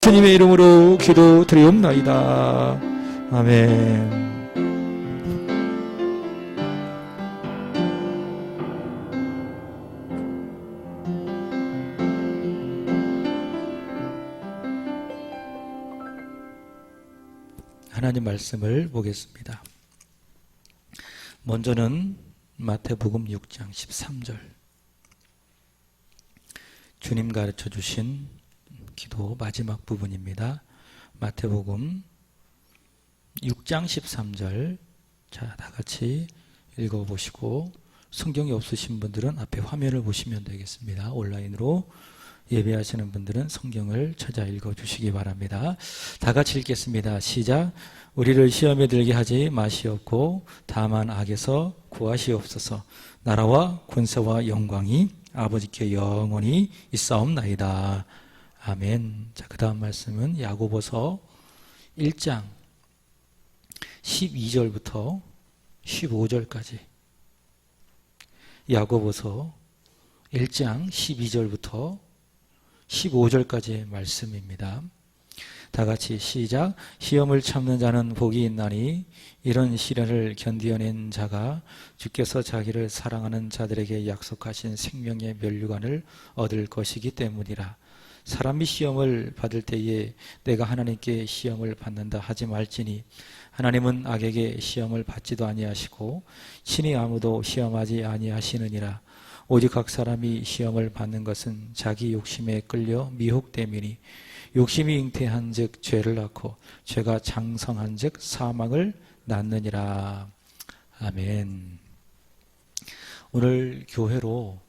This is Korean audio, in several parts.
예수님의 이름으로 기도드리옵나이다. 아멘. 하나님 말씀을 보겠습니다. 먼저는 마태복음 6장 13절, 주님 가르쳐 주신 기도 마지막 부분입니다. 마태복음 6장 13절, 자, 다 같이 읽어보시고, 성경이 없으신 분들은 앞에 화면을 보시면 되겠습니다. 온라인으로 예배하시는 분들은 성경을 찾아 읽어주시기 바랍니다. 다 같이 읽겠습니다. 시작. 우리를 시험에 들게 하지 마시옵고 다만 악에서 구하시옵소서. 나라와 권세와 영광이 아버지께 영원히 있사옵나이다. 아멘. 자, 그 다음 말씀은 야고보서 1장 12절부터 15절까지, 야고보서 1장 12절부터 15절까지의 말씀입니다. 다 같이 시작. 시험을 참는 자는 복이 있나니 이런 시련을 견디어낸 자가 주께서 자기를 사랑하는 자들에게 약속하신 생명의 면류관을 얻을 것이기 때문이라. 사람이 시험을 받을 때에 내가 하나님께 시험을 받는다 하지 말지니 하나님은 악에게 시험을 받지도 아니하시고 친히 아무도 시험하지 아니하시느니라. 오직 각 사람이 시험을 받는 것은 자기 욕심에 끌려 미혹됨이니 욕심이 잉태한 즉 죄를 낳고 죄가 장성한 즉 사망을 낳느니라. 아멘. 오늘 교회로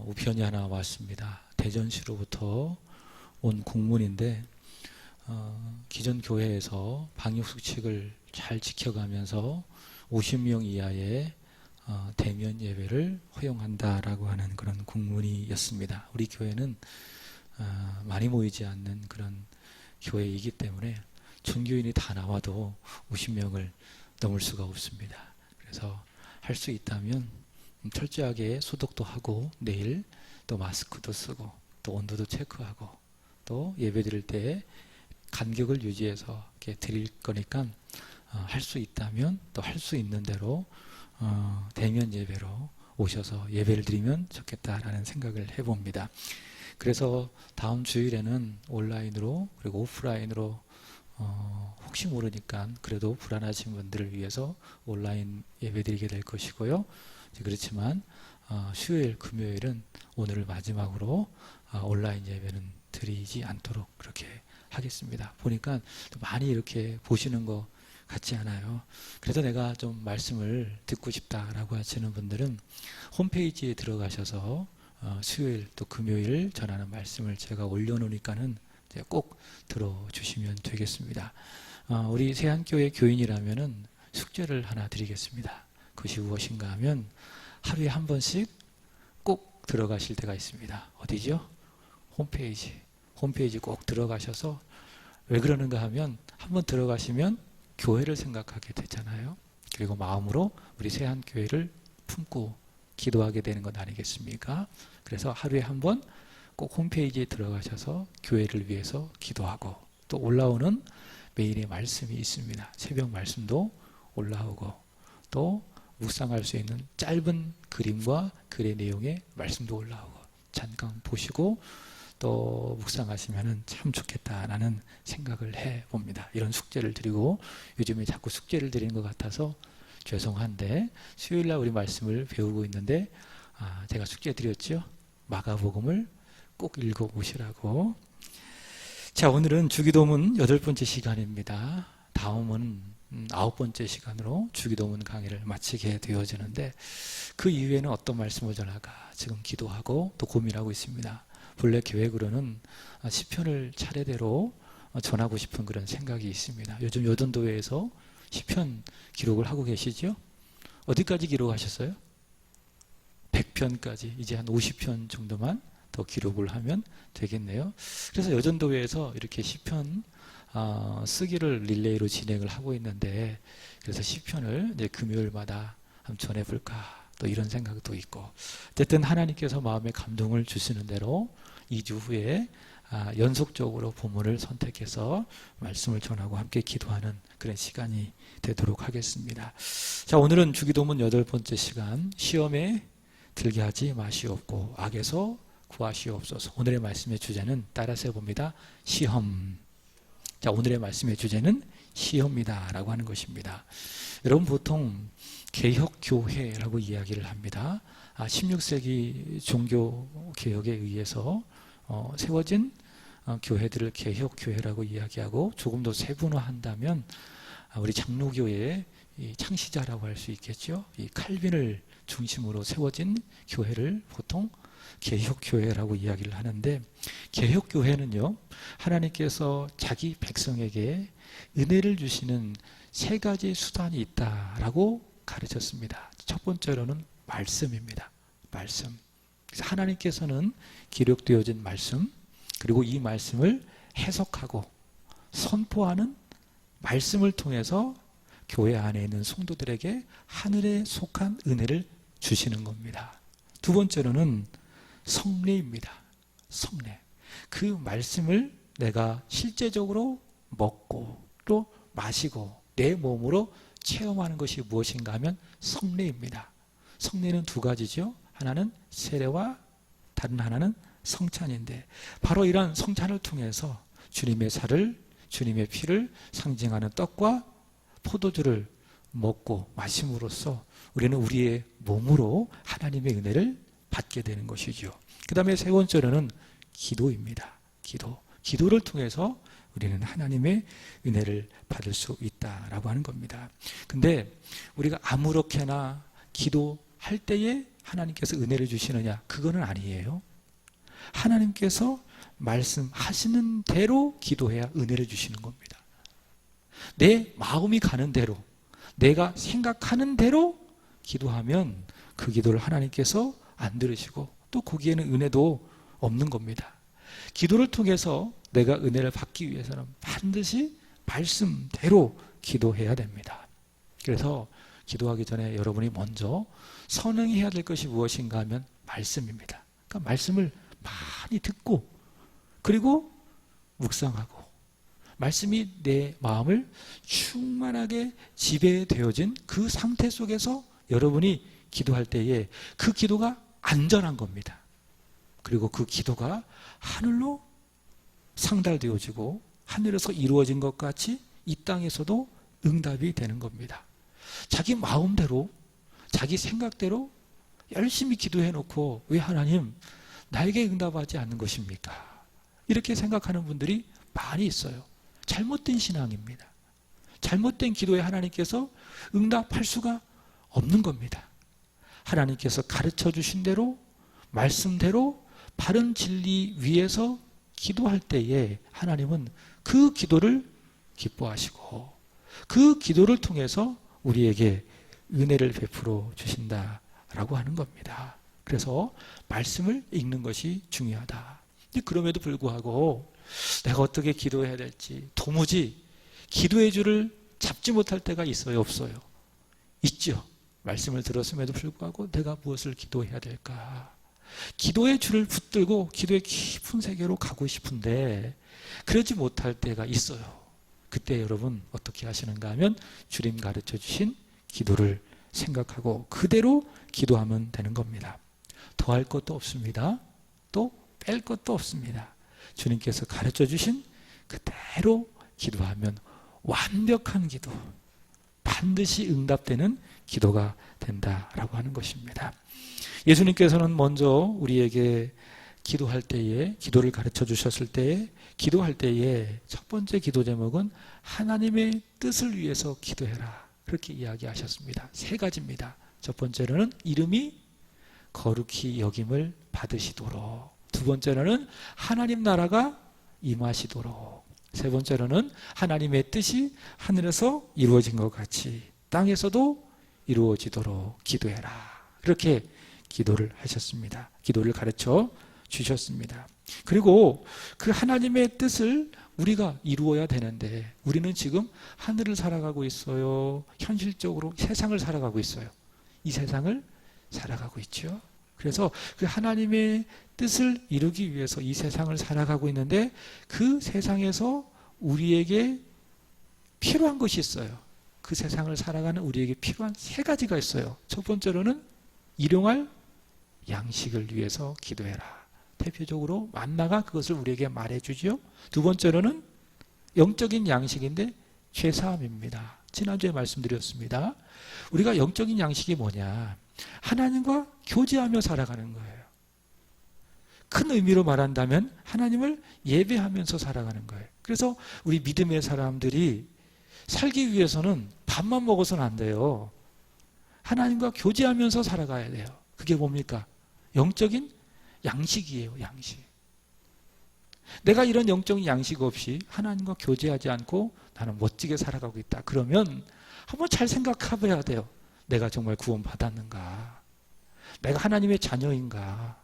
우편이 하나 왔습니다. 대전시로부터 온 공문인데 기존 교회에서 방역수칙을 잘 지켜가면서 50명 이하의 대면 예배를 허용한다라고 하는 그런 공문이었습니다. 우리 교회는 많이 모이지 않는 그런 교회이기 때문에 전교인이 다 나와도 50명을 넘을 수가 없습니다. 그래서 할 수 있다면 철저하게 소독도 하고 내일 또 마스크도 쓰고 또 온도도 체크하고 또 예배 드릴 때 간격을 유지해서 이렇게 드릴 거니까 할 수 있다면 또 할 수 있는 대로 대면 예배로 오셔서 예배를 드리면 좋겠다라는 생각을 해봅니다. 그래서 다음 주일에는 온라인으로 그리고 오프라인으로 혹시 모르니까 그래도 불안하신 분들을 위해서 온라인 예배 드리게 될 것이고요. 그렇지만 수요일, 금요일은 오늘을 마지막으로 온라인 예배는 드리지 않도록 그렇게 하겠습니다. 보니까 많이 이렇게 보시는 거 같지 않아요. 그래서 내가 좀 말씀을 듣고 싶다라고 하시는 분들은 홈페이지에 들어가셔서 수요일 또 금요일 전하는 말씀을 제가 올려놓으니까는 꼭 들어주시면 되겠습니다. 우리 세안교회 교인이라면은 숙제를 하나 드리겠습니다. 그것이 무엇인가 하면 하루에 한 번씩 꼭 들어가실 때가 있습니다. 어디죠? 홈페이지 꼭 들어가셔서, 왜 그러는가 하면 한번 들어가시면 교회를 생각하게 되잖아요. 그리고 마음으로 우리 세안교회를 품고 기도하게 되는 것 아니겠습니까? 그래서 하루에 한 번 꼭 홈페이지에 들어가셔서 교회를 위해서 기도하고, 또 올라오는 메일의 말씀이 있습니다. 새벽 말씀도 올라오고, 또 묵상할 수 있는 짧은 그림과 글의 내용의 말씀도 올라오고, 잠깐 보시고 또 묵상하시면 참 좋겠다라는 생각을 해봅니다. 이런 숙제를 드리고, 요즘에 자꾸 숙제를 드리는 것 같아서 죄송한데 수요일날 우리 말씀을 배우고 있는데 제가 숙제 드렸죠. 마가복음을 꼭 읽어보시라고. 자, 오늘은 주기도문 8번째 시간입니다. 다음은 9번째 시간으로 주기도문 강의를 마치게 되어지는데, 그 이후에는 어떤 말씀을 전할까 지금 기도하고 또 고민하고 있습니다. 본래 계획으로는 시편을 차례대로 전하고 싶은 그런 생각이 있습니다. 요즘 여전도회에서 시편 기록을 하고 계시죠? 어디까지 기록하셨어요? 100편까지. 이제 한 50편 정도만 더 기록을 하면 되겠네요. 그래서 여전도회에서 이렇게 시편 쓰기를 릴레이로 진행을 하고 있는데, 그래서 시편을 이제 금요일마다 한번 전해볼까, 또 이런 생각도 있고, 어쨌든 하나님께서 마음에 감동을 주시는 대로 2주 후에 연속적으로 본문을 선택해서 말씀을 전하고 함께 기도하는 그런 시간이 되도록 하겠습니다. 자, 오늘은 주기도문 8번째 시간, 시험에 들게 하지 마시옵고 악에서 구하시옵소서. 오늘의 말씀의 주제는 따라서 해봅니다. 시험. 자, 오늘의 말씀의 주제는 시험이다 라고 하는 것입니다. 여러분, 보통 개혁교회라고 이야기를 합니다. 16세기 종교개혁에 의해서 세워진 교회들을 개혁교회라고 이야기하고, 조금 더 세분화한다면 우리 장로교회의 창시자라고 할 수 있겠죠. 이 칼빈을 중심으로 세워진 교회를 보통 개혁교회라고 이야기를 하는데, 개혁교회는요, 하나님께서 자기 백성에게 은혜를 주시는 3가지 수단이 있다라고 가르쳤습니다. 첫 번째로는 말씀입니다. 말씀. 그래서 하나님께서는 기록되어진 말씀, 그리고 이 말씀을 해석하고 선포하는 말씀을 통해서 교회 안에 있는 성도들에게 하늘에 속한 은혜를 주시는 겁니다. 두 번째로는 성례입니다. 성례. 그 말씀을 내가 실제적으로 먹고 또 마시고 내 몸으로 체험하는 것이 무엇인가 하면 성례입니다. 성례는 2가지죠. 하나는 세례와 다른 하나는 성찬인데, 바로 이러한 성찬을 통해서 주님의 살을, 주님의 피를 상징하는 떡과 포도주를 먹고 마심으로써 우리는 우리의 몸으로 하나님의 은혜를 받게 되는 것이죠. 그 다음에 3번째로는 기도입니다. 기도를 통해서 우리는 하나님의 은혜를 받을 수 있다라고 하는 겁니다. 근데 우리가 아무렇게나 기도할 때에 하나님께서 은혜를 주시느냐? 그거는 아니에요. 하나님께서 말씀하시는 대로 기도해야 은혜를 주시는 겁니다. 내 마음이 가는 대로, 내가 생각하는 대로 기도하면 그 기도를 하나님께서 안 들으시고 또 거기에는 은혜도 없는 겁니다. 기도를 통해서 내가 은혜를 받기 위해서는 반드시 말씀대로 기도해야 됩니다. 그래서 기도하기 전에 여러분이 먼저 선행해야 될 것이 무엇인가 하면 말씀입니다. 그러니까 말씀을 많이 듣고, 그리고 묵상하고, 말씀이 내 마음을 충만하게 지배되어진 그 상태 속에서 여러분이 기도할 때에 그 기도가 안전한 겁니다. 그리고 그 기도가 하늘로 상달되어지고 하늘에서 이루어진 것 같이 이 땅에서도 응답이 되는 겁니다. 자기 마음대로, 자기 생각대로 열심히 기도해놓고 왜 하나님 나에게 응답하지 않는 것입니까? 이렇게 생각하는 분들이 많이 있어요. 잘못된 신앙입니다. 잘못된 기도에 하나님께서 응답할 수가 없는 겁니다. 하나님께서 가르쳐 주신 대로, 말씀대로 바른 진리 위에서 기도할 때에 하나님은 그 기도를 기뻐하시고 그 기도를 통해서 우리에게 은혜를 베풀어 주신다라고 하는 겁니다. 그래서 말씀을 읽는 것이 중요하다. 그럼에도 불구하고 내가 어떻게 기도해야 될지 도무지 기도의 줄을 잡지 못할 때가 있어요, 없어요? 있죠. 말씀을 들었음에도 불구하고 내가 무엇을 기도해야 될까? 기도의 줄을 붙들고 기도의 깊은 세계로 가고 싶은데 그러지 못할 때가 있어요. 그때 여러분 어떻게 하시는가 하면 주님 가르쳐 주신 기도를 생각하고 그대로 기도하면 되는 겁니다. 더할 것도 없습니다. 또 뺄 것도 없습니다. 주님께서 가르쳐 주신 그대로 기도하면 완벽한 기도, 반드시 응답되는 기도가 된다라고 하는 것입니다. 예수님께서는 먼저 우리에게 기도할 때에, 기도를 가르쳐 주셨을 때에, 기도할 때에 첫 번째 기도 제목은 하나님의 뜻을 위해서 기도해라, 그렇게 이야기하셨습니다. 3가지입니다. 첫 번째로는 이름이 거룩히 여김을 받으시도록, 두 번째로는 하나님 나라가 임하시도록, 세 번째로는 하나님의 뜻이 하늘에서 이루어진 것 같이 땅에서도 이루어지도록 기도해라, 그렇게 기도를 하셨습니다. 기도를 가르쳐 주셨습니다. 그리고 그 하나님의 뜻을 우리가 이루어야 되는데 우리는 지금 하늘을 살아가고 있어요? 현실적으로 세상을 살아가고 있어요? 이 세상을 살아가고 있죠. 그래서 그 하나님의 뜻을 이루기 위해서 이 세상을 살아가고 있는데 그 세상에서 우리에게 필요한 것이 있어요. 그 세상을 살아가는 우리에게 필요한 세 가지가 있어요. 첫 번째로는 일용할 양식을 위해서 기도해라. 대표적으로 만나가 그것을 우리에게 말해주죠. 두 번째로는 영적인 양식인데 죄사함입니다. 지난주에 말씀드렸습니다. 우리가 영적인 양식이 뭐냐? 하나님과 교제하며 살아가는 거예요. 큰 의미로 말한다면 하나님을 예배하면서 살아가는 거예요. 그래서 우리 믿음의 사람들이 살기 위해서는 밥만 먹어서는 안 돼요. 하나님과 교제하면서 살아가야 돼요. 그게 뭡니까? 영적인 양식이에요. 양식. 내가 이런 영적인 양식 없이 하나님과 교제하지 않고 나는 멋지게 살아가고 있다. 그러면 한번 잘 생각해 봐야 돼요. 내가 정말 구원받았는가? 내가 하나님의 자녀인가?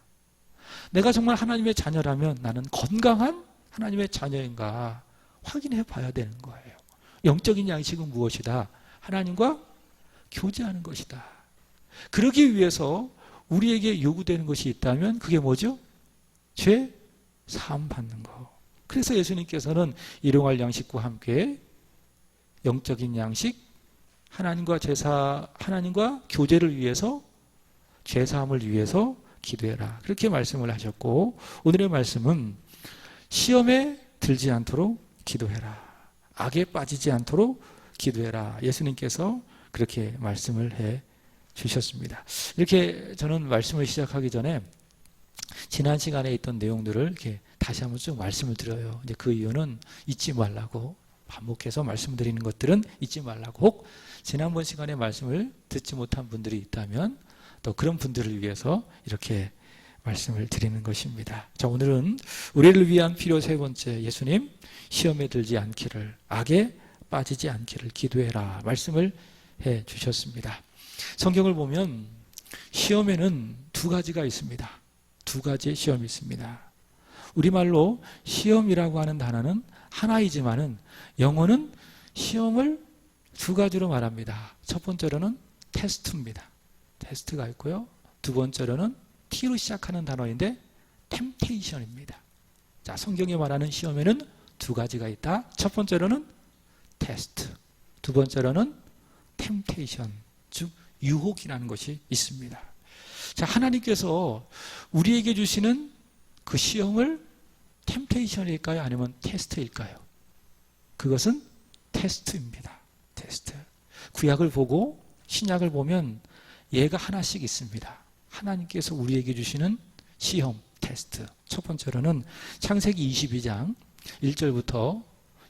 내가 정말 하나님의 자녀라면 나는 건강한 하나님의 자녀인가? 확인해 봐야 되는 거예요. 영적인 양식은 무엇이다? 하나님과 교제하는 것이다. 그러기 위해서 우리에게 요구되는 것이 있다면 그게 뭐죠? 죄 사함 받는 거. 그래서 예수님께서는 일용할 양식과 함께 영적인 양식, 하나님과 교제를 위해서, 죄 사함을 위해서 기도해라. 그렇게 말씀을 하셨고, 오늘의 말씀은 시험에 들지 않도록 기도해라. 악에 빠지지 않도록 기도해라. 예수님께서 그렇게 말씀을 해 주셨습니다. 이렇게 저는 말씀을 시작하기 전에 지난 시간에 있던 내용들을 이렇게 다시 한번 쭉 말씀을 드려요. 이제 그 이유는 잊지 말라고, 반복해서 말씀드리는 것들은 잊지 말라고, 혹 지난번 시간에 말씀을 듣지 못한 분들이 있다면 또 그런 분들을 위해서 이렇게 말씀을 드리는 것입니다. 자, 오늘은 우리를 위한 필요 세 번째, 예수님 시험에 들지 않기를, 악에 빠지지 않기를 기도해라 말씀을 해 주셨습니다. 성경을 보면 시험에는 두 가지가 있습니다. 두 가지의 시험이 있습니다. 우리말로 시험이라고 하는 단어는 하나이지만은 영어는 시험을 두 가지로 말합니다. 첫 번째로는 테스트입니다. 테스트가 있고요. 두 번째로는 T로 시작하는 단어인데 템테이션입니다. 자, 성경이 말하는 시험에는 두 가지가 있다. 첫 번째로는 테스트, 두 번째로는 템테이션, 즉 유혹이라는 것이 있습니다. 자, 하나님께서 우리에게 주시는 그 시험을 템테이션일까요? 아니면 테스트일까요? 그것은 테스트입니다. 테스트. 구약을 보고 신약을 보면 얘가 하나씩 있습니다. 하나님께서 우리에게 주시는 시험, 테스트. 첫 번째로는 창세기 22장 1절부터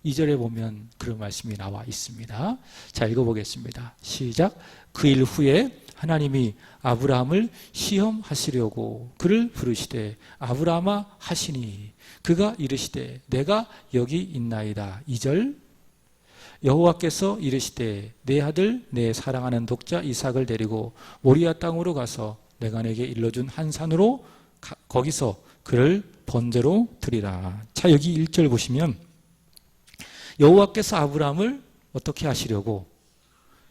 2절에 보면 그런 말씀이 나와 있습니다. 자, 읽어보겠습니다. 시작. 그 일 후에 하나님이 아브라함을 시험하시려고 그를 부르시되 아브라함아 하시니 그가 이르시되 내가 여기 있나이다. 2절. 여호와께서 이르시되 내 아들 내 사랑하는 독자 이삭을 데리고 모리아 땅으로 가서 내가 내게 일러준 한 산으로 거기서 그를 번제로 드리라. 자, 여기 1절 보시면 여호와께서 아브라함을 어떻게 하시려고?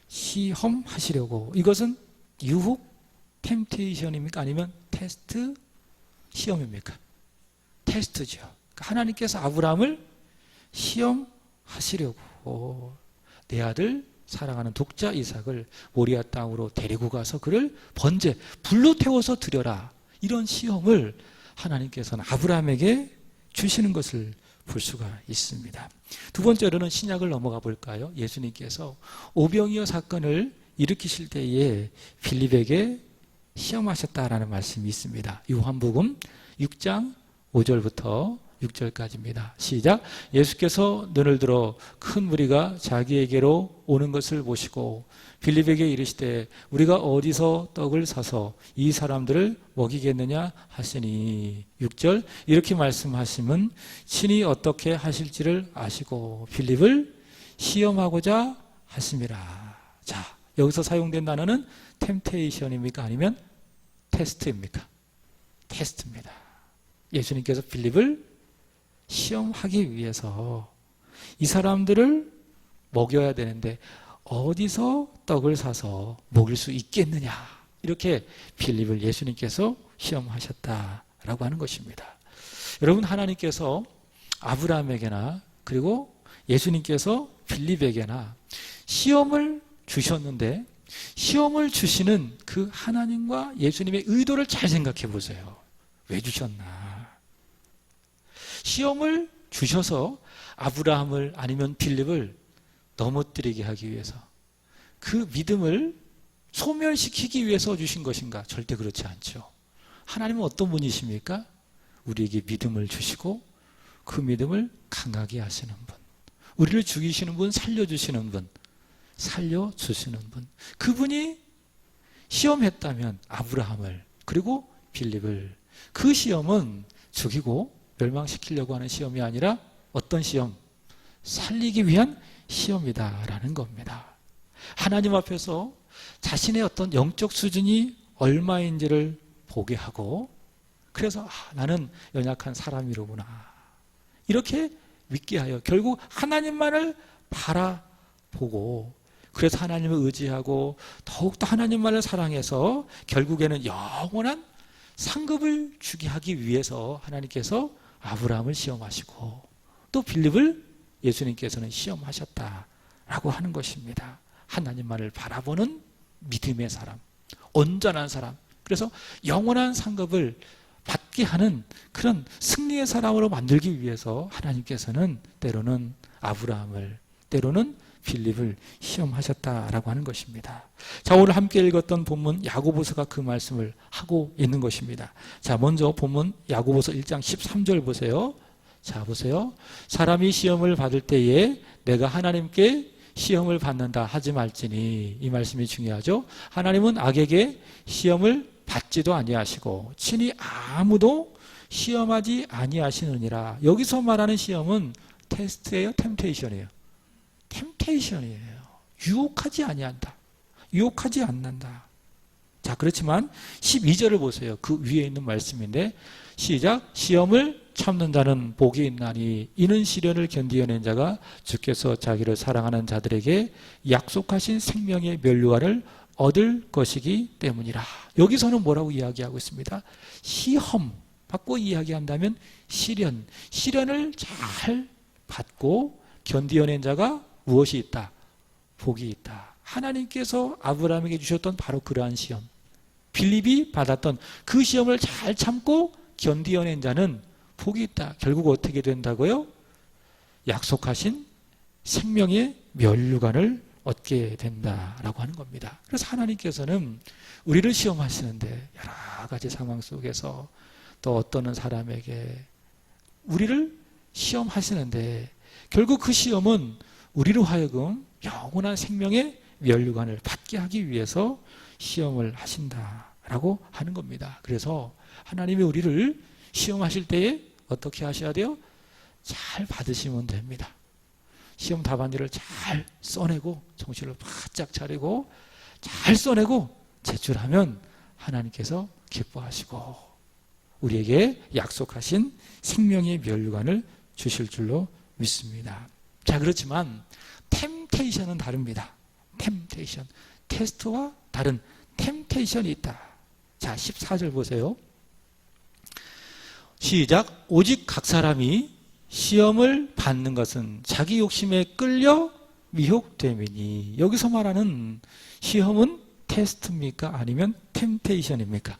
시험하시려고. 이것은 유혹, 템테이션입니까? 아니면 테스트, 시험입니까? 테스트죠. 그러니까 하나님께서 아브라함을 시험하시려고 내 아들 사랑하는 독자 이삭을 모리아 땅으로 데리고 가서 그를 번제, 불로 태워서 드려라. 이런 시험을 하나님께서는 아브라함에게 주시는 것을 볼 수가 있습니다. 두 번째로는 신약을 넘어가 볼까요? 예수님께서 오병이어 사건을 일으키실 때에 빌립에게 시험하셨다라는 말씀이 있습니다. 요한복음 6장 5절부터 6절까지입니다. 시작. 예수께서 눈을 들어 큰 무리가 자기에게로 오는 것을 보시고 빌립에게 이르시되 우리가 어디서 떡을 사서 이 사람들을 먹이겠느냐 하시니 6절. 이렇게 말씀하심은 친히 어떻게 하실지를 아시고 빌립을 시험하고자 하심이라. 자, 여기서 사용된 단어는 템테이션입니까? 아니면 테스트입니까? 테스트입니다. 예수님께서 빌립을 시험하기 위해서 이 사람들을 먹여야 되는데 어디서 떡을 사서 먹일 수 있겠느냐, 이렇게 빌립을 예수님께서 시험하셨다라고 하는 것입니다. 여러분, 하나님께서 아브라함에게나 그리고 예수님께서 빌립에게나 시험을 주셨는데 시험을 주시는 그 하나님과 예수님의 의도를 잘 생각해 보세요. 왜 주셨나? 시험을 주셔서 아브라함을 아니면 빌립을 넘어뜨리게 하기 위해서, 그 믿음을 소멸시키기 위해서 주신 것인가? 절대 그렇지 않죠. 하나님은 어떤 분이십니까? 우리에게 믿음을 주시고 그 믿음을 강하게 하시는 분, 우리를 죽이시는 분, 살려주시는 분, 살려주시는 분, 그분이 시험했다면 아브라함을 그리고 빌립을, 그 시험은 죽이고 멸망시키려고 하는 시험이 아니라 어떤 시험? 살리기 위한 시험이다라는 겁니다. 하나님 앞에서 자신의 어떤 영적 수준이 얼마인지를 보게 하고, 그래서 나는 연약한 사람이로구나 이렇게 믿게 하여 결국 하나님만을 바라보고, 그래서 하나님을 의지하고 더욱더 하나님만을 사랑해서 결국에는 영원한 상급을 주게 하기 위해서 하나님께서 아브라함을 시험하시고 또 빌립을 예수님께서는 시험하셨다라고 하는 것입니다. 하나님만을 바라보는 믿음의 사람, 온전한 사람, 그래서 영원한 상급을 받게 하는 그런 승리의 사람으로 만들기 위해서 하나님께서는 때로는 아브라함을, 때로는 빌립을 시험하셨다라고 하는 것입니다. 자, 오늘 함께 읽었던 본문 야고보서가 그 말씀을 하고 있는 것입니다. 자, 먼저 본문 야고보서 1장 13절 보세요. 자, 보세요. 사람이 시험을 받을 때에 내가 하나님께 시험을 받는다 하지 말지니, 이 말씀이 중요하죠. 하나님은 악에게 시험을 받지도 아니하시고 친히 아무도 시험하지 아니하시느니라. 여기서 말하는 시험은 테스트예요, 템테이션이에요? 템테이션이에요. 유혹하지 아니한다, 유혹하지 않는다. 자, 그렇지만 12절을 보세요. 그 위에 있는 말씀인데, 시작. 시험을 참는 자는 복이 있나니 이는 시련을 견디어낸 자가 주께서 자기를 사랑하는 자들에게 약속하신 생명의 면류관을 얻을 것이기 때문이라. 여기서는 뭐라고 이야기하고 있습니다? 시험, 바꿔 이야기한다면 시련, 시련을 잘 받고 견디어낸 자가 무엇이 있다? 복이 있다. 하나님께서 아브라함에게 주셨던 바로 그러한 시험, 빌립이 받았던 그 시험을 잘 참고 견디어낸 자는 복이 있다. 결국 어떻게 된다고요? 약속하신 생명의 면류관을 얻게 된다라고 하는 겁니다. 그래서 하나님께서는 우리를 시험하시는데 여러 가지 상황 속에서 또 어떤 사람에게 우리를 시험하시는데 결국 그 시험은 우리로 하여금 영원한 생명의 면류관을 받게 하기 위해서 시험을 하신다라고 하는 겁니다. 그래서 하나님이 우리를 시험하실 때에 어떻게 하셔야 돼요? 잘 받으시면 됩니다. 시험 답안지를 잘 써내고 정신을 바짝 차리고 잘 써내고 제출하면 하나님께서 기뻐하시고 우리에게 약속하신 생명의 면류관을 주실 줄로 믿습니다. 자, 그렇지만 템테이션은 다릅니다. 템테이션, 테스트와 다른 템테이션이 있다. 자, 14절 보세요. 시작. 오직 각 사람이 시험을 받는 것은 자기 욕심에 끌려 미혹됨이니. 여기서 말하는 시험은 테스트입니까? 아니면 템테이션입니까?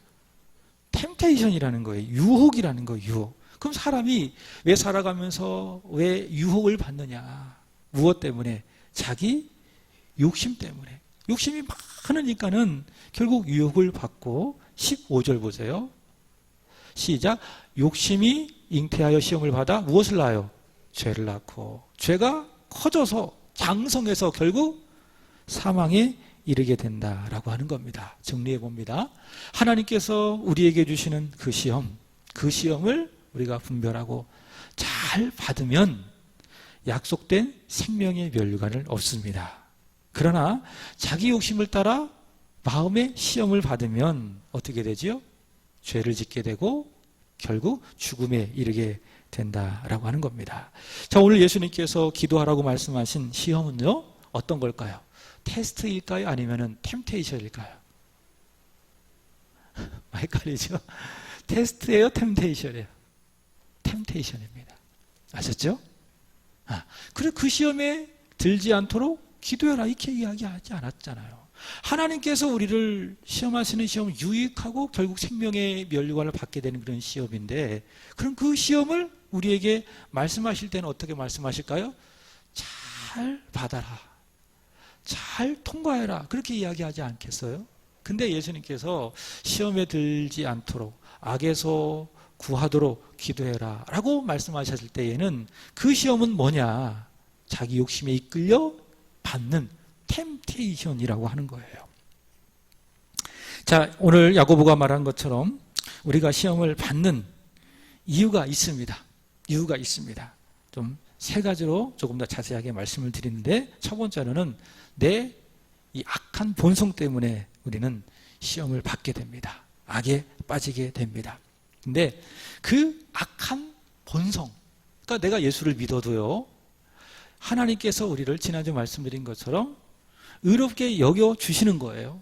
템테이션이라는 거예요. 유혹이라는 거예요. 유혹. 그럼 사람이 왜 살아가면서 왜 유혹을 받느냐? 무엇 때문에? 자기 욕심 때문에. 욕심이 많으니까는 결국 유혹을 받고. 15절 보세요. 시작. 욕심이 잉태하여 시험을 받아 무엇을 낳아요? 죄를 낳고 죄가 커져서 장성해서 결국 사망에 이르게 된다라고 하는 겁니다. 정리해 봅니다. 하나님께서 우리에게 주시는 그 시험, 그 시험을 우리가 분별하고 잘 받으면 약속된 생명의 면류관을 얻습니다. 그러나 자기 욕심을 따라 마음의 시험을 받으면 어떻게 되지요? 죄를 짓게 되고 결국 죽음에 이르게 된다라고 하는 겁니다. 자, 오늘 예수님께서 기도하라고 말씀하신 시험은요, 어떤 걸까요? 테스트일까요? 아니면 템테이션일까요? 헷갈리죠? 테스트예요, 템테이션이에요? 템테이션입니다. 아셨죠? 그래 그 시험에 들지 않도록 기도해라 이렇게 이야기하지 않았잖아요. 하나님께서 우리를 시험하시는 시험은 유익하고 결국 생명의 면류관을 받게 되는 그런 시험인데, 그럼 그 시험을 우리에게 말씀하실 때는 어떻게 말씀하실까요? 잘 받아라, 잘 통과해라, 그렇게 이야기하지 않겠어요? 근데 예수님께서 시험에 들지 않도록 악에서 구하도록 기도해라 라고 말씀하셨을 때에는 그 시험은 뭐냐? 자기 욕심에 이끌려 받는 템테이션이라고 하는 거예요. 자, 오늘 야고보가 말한 것처럼 우리가 시험을 받는 이유가 있습니다. 이유가 있습니다. 좀 세 가지로 조금 더 자세하게 말씀을 드리는데, 첫 번째로는 내 이 악한 본성 때문에 우리는 시험을 받게 됩니다. 악에 빠지게 됩니다. 근데 그 악한 본성, 그러니까 내가 예수를 믿어도요, 하나님께서 우리를 지난주 말씀드린 것처럼 의롭게 여겨주시는 거예요.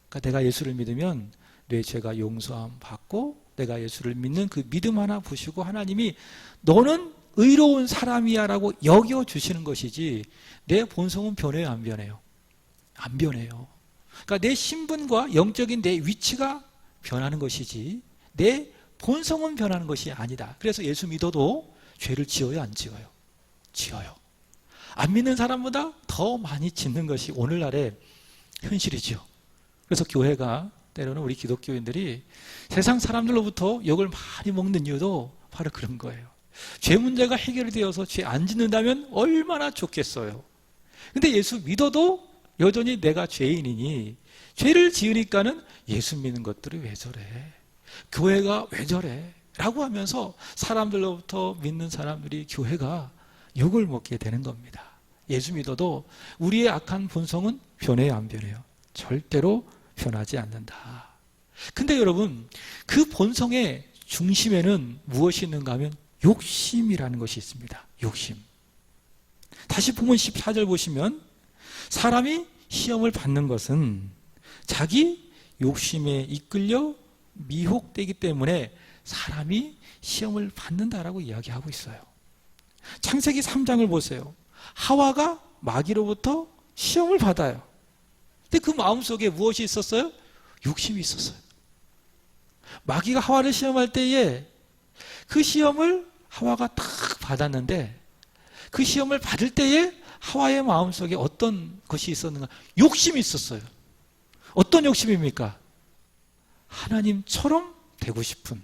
그러니까 내가 예수를 믿으면 내 죄가 용서함 받고, 내가 예수를 믿는 그 믿음 하나 보시고 하나님이 너는 의로운 사람이야 라고 여겨주시는 것이지, 내 본성은 변해요, 안 변해요? 안 변해요. 그러니까 내 신분과 영적인 내 위치가 변하는 것이지 내 본성은 변하는 것이 아니다. 그래서 예수 믿어도 죄를 지어요, 안 지어요? 지어요. 안 믿는 사람보다 더 많이 짓는 것이 오늘날의 현실이죠. 그래서 교회가 때로는 우리 기독교인들이 세상 사람들로부터 욕을 많이 먹는 이유도 바로 그런 거예요. 죄 문제가 해결되어서 죄 안 짓는다면 얼마나 좋겠어요. 근데 예수 믿어도 여전히 내가 죄인이니 죄를 지으니까는 예수 믿는 것들이 왜 저래? 교회가 왜 저래? 라고 하면서 사람들로부터 믿는 사람들이 교회가 욕을 먹게 되는 겁니다. 예수 믿어도 우리의 악한 본성은 변해요, 안 변해요? 절대로 변하지 않는다. 근데 여러분, 그 본성의 중심에는 무엇이 있는가 하면 욕심이라는 것이 있습니다. 욕심. 다시 본문 14절 보시면 사람이 시험을 받는 것은 자기 욕심에 이끌려 미혹되기 때문에 사람이 시험을 받는다라고 이야기하고 있어요. 창세기 3장을 보세요. 하와가 마귀로부터 시험을 받아요. 근데 그 마음속에 무엇이 있었어요? 욕심이 있었어요. 마귀가 하와를 시험할 때에 그 시험을 하와가 딱 받았는데, 그 시험을 받을 때에 하와의 마음속에 어떤 것이 있었는가? 욕심이 있었어요. 어떤 욕심입니까? 하나님처럼 되고 싶은.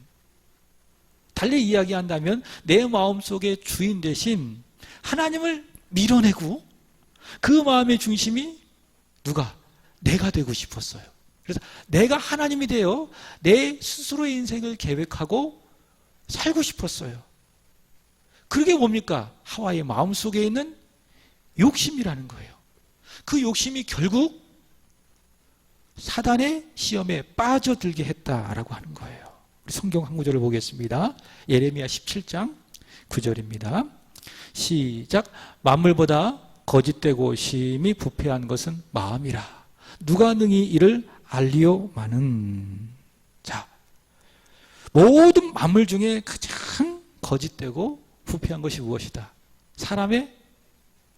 달리 이야기한다면 내 마음속에 주인 대신 하나님을 밀어내고, 그 마음의 중심이 누가? 내가 되고 싶었어요. 그래서 내가 하나님이 되어 내 스스로의 인생을 계획하고 살고 싶었어요. 그게 뭡니까? 하와의 마음속에 있는 욕심이라는 거예요. 그 욕심이 결국 사단의 시험에 빠져들게 했다라고 하는 거예요. 우리 성경 한 구절을 보겠습니다. 예레미야 17장 9절입니다. 시작. 만물보다 거짓되고 심히 부패한 것은 마음이라. 누가 능히 이를 알리오마는. 자, 모든 만물 중에 가장 거짓되고 부패한 것이 무엇이다? 사람의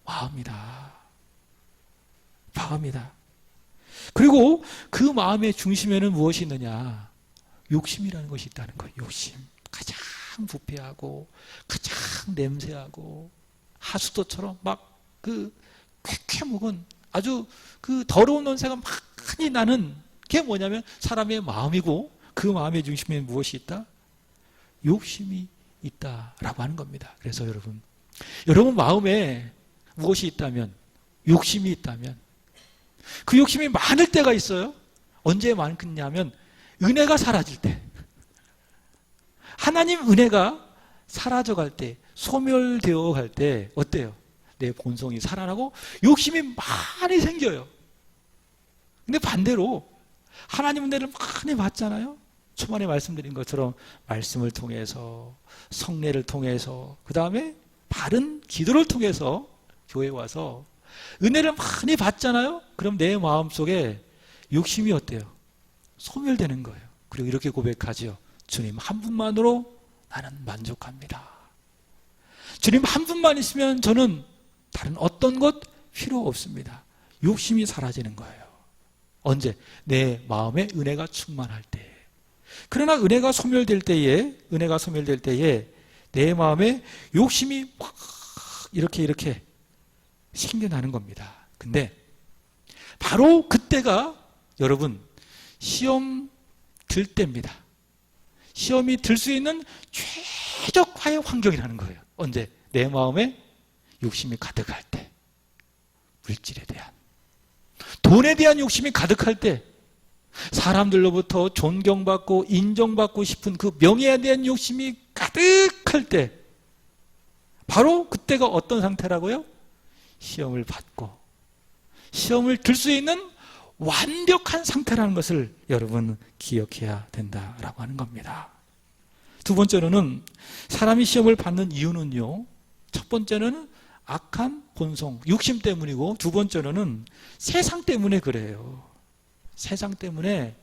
마음이다. 마음이다. 그리고 그 마음의 중심에는 무엇이 있느냐? 욕심이라는 것이 있다는 거예요. 욕심. 가장 부패하고 가장 냄새하고 하수도처럼 막 그 쾌쾌 묵은 아주 그 더러운 냄새가 많이 나는 게 뭐냐면 사람의 마음이고, 그 마음의 중심에 무엇이 있다? 욕심이 있다라고 하는 겁니다. 그래서 여러분 마음에 무엇이 있다면, 욕심이 있다면, 그 욕심이 많을 때가 있어요. 언제 많겠냐면 은혜가 사라질 때, 하나님 은혜가 사라져갈 때, 소멸되어 갈 때 어때요? 내 본성이 살아나고 욕심이 많이 생겨요. 근데 반대로 하나님 은혜를 많이 받잖아요. 초반에 말씀드린 것처럼 말씀을 통해서, 성례를 통해서, 그 다음에 바른 기도를 통해서 교회에 와서 은혜를 많이 받잖아요. 그럼 내 마음속에 욕심이 어때요? 소멸되는 거예요. 그리고 이렇게 고백하죠. 주님 한 분만으로 나는 만족합니다. 주님 한 분만 있으면 저는 다른 어떤 것 필요 없습니다. 욕심이 사라지는 거예요. 언제? 내 마음에 은혜가 충만할 때. 그러나 은혜가 소멸될 때에 내 마음에 욕심이 막 이렇게 생겨나는 겁니다. 근데 바로 그때가 여러분 시험 들 때입니다. 시험이 들 수 있는 최적화의 환경이라는 거예요. 언제? 내 마음에 욕심이 가득할 때, 물질에 대한, 돈에 대한 욕심이 가득할 때, 사람들로부터 존경받고 인정받고 싶은 그 명예에 대한 욕심이 가득할 때, 바로 그때가 어떤 상태라고요? 시험을 받고 시험을 들 수 있는 완벽한 상태라는 것을 여러분 기억해야 된다라고 하는 겁니다. 두 번째로는 사람이 시험을 받는 이유는요, 첫 번째는 악한 본성, 욕심 때문이고, 두 번째로는 세상 때문에 그래요. 세상 때문에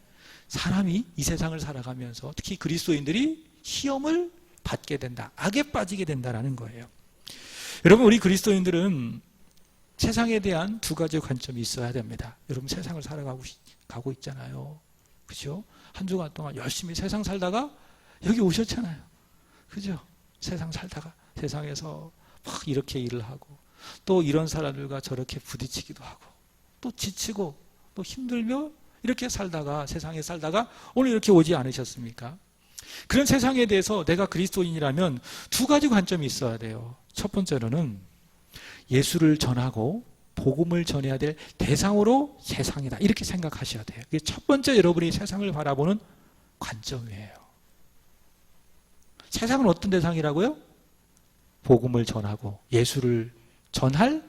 사람이 이 세상을 살아가면서 특히 그리스도인들이 시험을 받게 된다, 악에 빠지게 된다라는 거예요. 여러분, 우리 그리스도인들은 세상에 대한 두 가지 관점이 있어야 됩니다. 여러분, 세상을 살아가고 있잖아요. 그죠? 한 주간 동안 열심히 세상 살다가 여기 오셨잖아요. 그죠? 세상 살다가 세상에서 막 이렇게 일을 하고, 또 이런 사람들과 저렇게 부딪히기도 하고, 또 지치고 또 힘들며 이렇게 살다가, 세상에 살다가 오늘 이렇게 오지 않으셨습니까? 그런 세상에 대해서 내가 그리스도인이라면 두 가지 관점이 있어야 돼요. 첫 번째로는 예수를 전하고 복음을 전해야 될 대상으로 세상이다, 이렇게 생각하셔야 돼요. 이게 첫 번째 여러분이 세상을 바라보는 관점이에요. 세상은 어떤 대상이라고요? 복음을 전하고 예수를 전할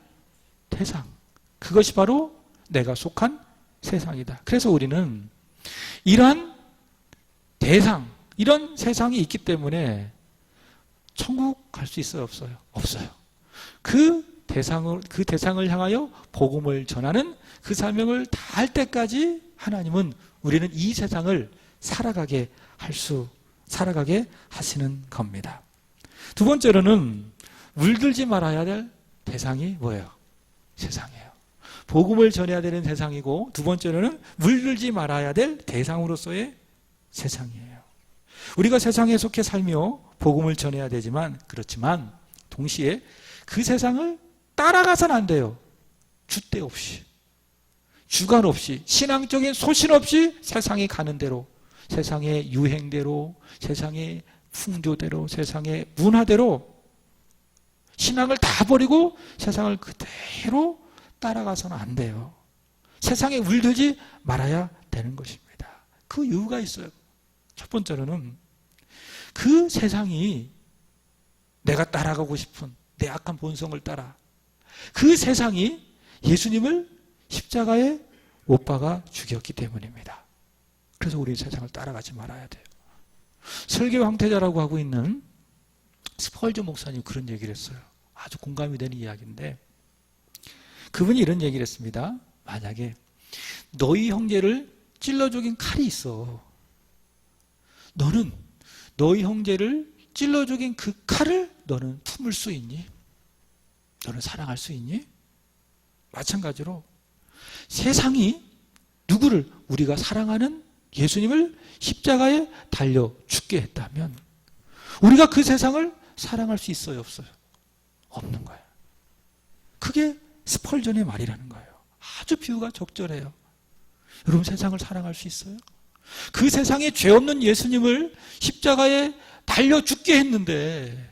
대상, 그것이 바로 내가 속한 세상이다. 그래서 우리는 이러한 대상, 이런 세상이 있기 때문에 천국 갈 수 있어요, 없어요? 없어요. 그 대상을 향하여 복음을 전하는 그 사명을 다할 때까지 하나님은 우리는 이 세상을 살아가게 하시는 겁니다. 두 번째로는 물들지 말아야 될 대상이 뭐예요? 세상이에요. 복음을 전해야 되는 세상이고, 두 번째로는 물들지 말아야 될 대상으로서의 세상이에요. 우리가 세상에 속해 살며 복음을 전해야 되지만, 그렇지만 동시에 그 세상을 따라가서는 안 돼요. 줏대 없이, 주관 없이, 신앙적인 소신 없이 세상이 가는 대로, 세상의 유행대로, 세상의 풍조대로, 세상의 문화대로 신앙을 다 버리고 세상을 그대로 따라가서는 안 돼요. 세상에 물들지 말아야 되는 것입니다. 그 이유가 있어요. 첫 번째로는 그 세상이 내가 따라가고 싶은 내 악한 본성을 따라, 그 세상이 예수님을 십자가에 못 박아 죽였기 때문입니다. 그래서 우리 세상을 따라가지 말아야 돼요. 설교 황태자라고 하고 있는 스펄전 목사님 그런 얘기를 했어요. 아주 공감이 되는 이야기인데, 그분이 이런 얘기를 했습니다. 만약에 너희 형제를 찔러 죽인 칼이 있어. 너는 너희 형제를 찔러 죽인 그 칼을 너는 품을 수 있니? 너는 사랑할 수 있니? 마찬가지로 세상이 누구를, 우리가 사랑하는 예수님을 십자가에 달려 죽게 했다면 우리가 그 세상을 사랑할 수 있어요, 없어요? 없는 거예요. 그게 스펄전의 말이라는 거예요. 아주 비유가 적절해요. 여러분, 세상을 사랑할 수 있어요? 그 세상에 죄 없는 예수님을 십자가에 달려 죽게 했는데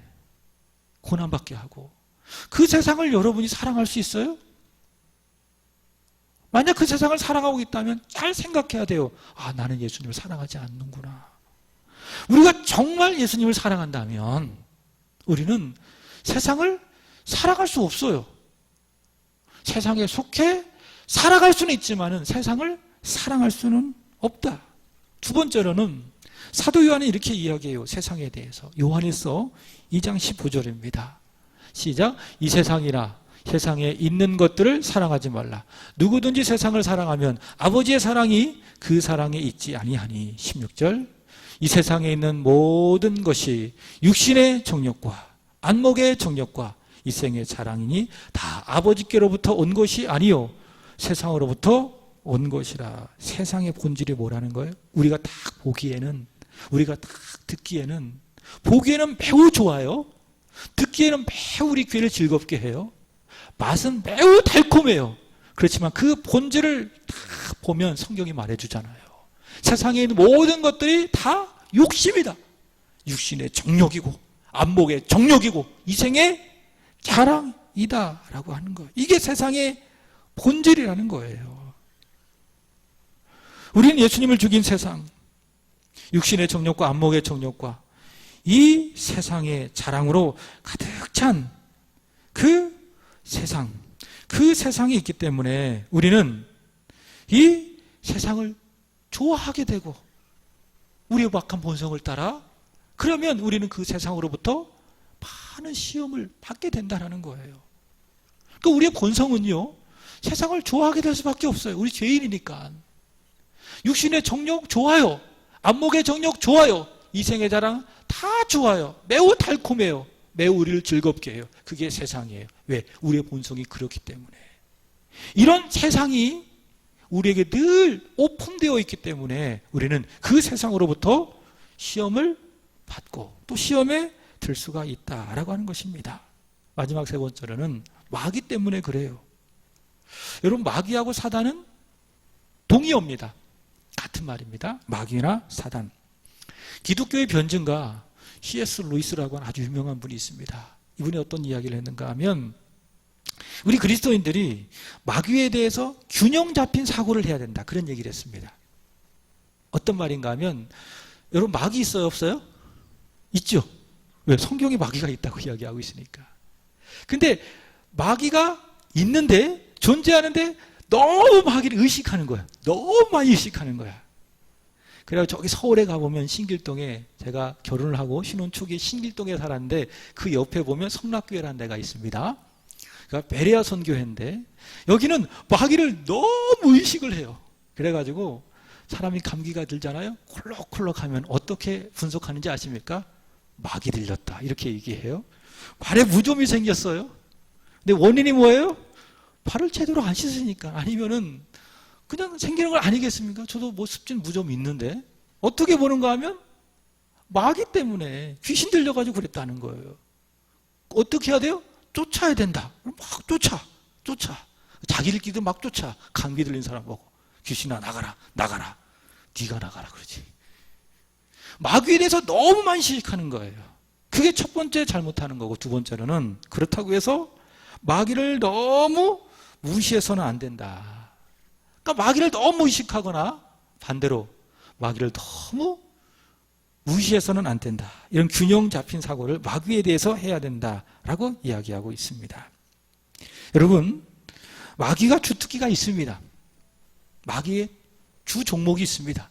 고난받게 하고, 그 세상을 여러분이 사랑할 수 있어요? 만약 그 세상을 사랑하고 있다면 잘 생각해야 돼요. 아, 나는 예수님을 사랑하지 않는구나. 우리가 정말 예수님을 사랑한다면 우리는 세상을 살아갈 수 없어요. 세상에 속해 살아갈 수는 있지만 세상을 사랑할 수는 없다. 두 번째로는 사도 요한이 이렇게 이야기해요. 세상에 대해서. 요한일서 2장 15절입니다. 시작. 이 세상이나 세상에 있는 것들을 사랑하지 말라. 누구든지 세상을 사랑하면 아버지의 사랑이 그 사랑에 있지 아니하니. 16절. 이 세상에 있는 모든 것이 육신의 정욕과 안목의 정욕과 이생의 자랑이니 다 아버지께로부터 온 것이 아니요 세상으로부터 온 것이라. 세상의 본질이 뭐라는 거예요? 우리가 딱 보기에는, 우리가 딱 듣기에는, 보기에는 매우 좋아요. 듣기에는 매우 우리 귀를 즐겁게 해요. 맛은 매우 달콤해요. 그렇지만 그 본질을 다 보면 성경이 말해주잖아요. 세상에 있는 모든 것들이 다 욕심이다. 육신의 정욕이고 안목의 정욕이고 이생의 자랑이다 라고 하는 거예요. 이게 세상의 본질이라는 거예요. 우리는 예수님을 죽인 세상, 육신의 정욕과 안목의 정욕과 이 세상의 자랑으로 가득 찬 그 세상, 그 세상이 있기 때문에 우리는 이 세상을 좋아하게 되고 우리의 박한 본성을 따라, 그러면 우리는 그 세상으로부터 많은 시험을 받게 된다는 거예요. 그러니까 우리의 본성은요, 세상을 좋아하게 될 수밖에 없어요. 우리 죄인이니까. 육신의 정욕 좋아요. 안목의 정욕 좋아요. 이생의 자랑 다 좋아요. 매우 달콤해요. 매우 우리를 즐겁게 해요. 그게 세상이에요. 왜? 우리의 본성이 그렇기 때문에. 이런 세상이 우리에게 늘 오픈되어 있기 때문에 우리는 그 세상으로부터 시험을 받고 또 시험에 들 수가 있다라고 하는 것입니다. 마지막 세 번째로는 마귀 때문에 그래요. 여러분, 마귀하고 사단은 동의어입니다. 같은 말입니다. 마귀나 사단. 기독교의 변증가 C.S. 루이스라고 하는 아주 유명한 분이 있습니다. 이분이 어떤 이야기를 했는가 하면 우리 그리스도인들이 마귀에 대해서 균형 잡힌 사고를 해야 된다, 그런 얘기를 했습니다. 어떤 말인가 하면, 여러분 마귀 있어요 없어요? 있죠. 왜? 성경에 마귀가 있다고 이야기하고 있으니까. 근데 마귀가 있는데, 존재하는데 너무 마귀를 의식하는 거야. 너무 많이 의식하는 거야. 그래서 저기 서울에 가보면 신길동에, 제가 결혼을 하고 신혼 초기에 신길동에 살았는데 그 옆에 보면 성락교회라는 데가 있습니다. 그러니까 베레아 선교회인데 여기는 마귀를 너무 의식을 해요. 그래가지고 사람이 감기가 들잖아요. 콜록콜록 하면 어떻게 분석하는지 아십니까? 마귀 들렸다 이렇게 얘기해요. 발에 무좀이 생겼어요. 근데 원인이 뭐예요? 발을 제대로 안 씻으니까. 아니면은 그냥 생기는 걸 아니겠습니까? 저도 뭐 습진 무좀이 있는데 어떻게 보는가 하면 마귀 때문에 귀신 들려가지고 그랬다는 거예요. 어떻게 해야 돼요? 쫓아야 된다. 막 쫓아. 자기들끼리도 막 쫓아. 감기 들린 사람 보고 귀신아 나가라. 네가 나가라 그러지. 마귀에 대해서 너무 많이 시식하는 거예요. 그게 첫 번째 잘못하는 거고, 두 번째로는 그렇다고 해서 마귀를 너무 무시해서는 안 된다. 그러니까 마귀를 너무 의식하거나 반대로 마귀를 너무 무시해서는 안 된다. 이런 균형 잡힌 사고를 마귀에 대해서 해야 된다라고 이야기하고 있습니다. 여러분, 마귀가 주특기가 있습니다. 마귀의 주 종목이 있습니다.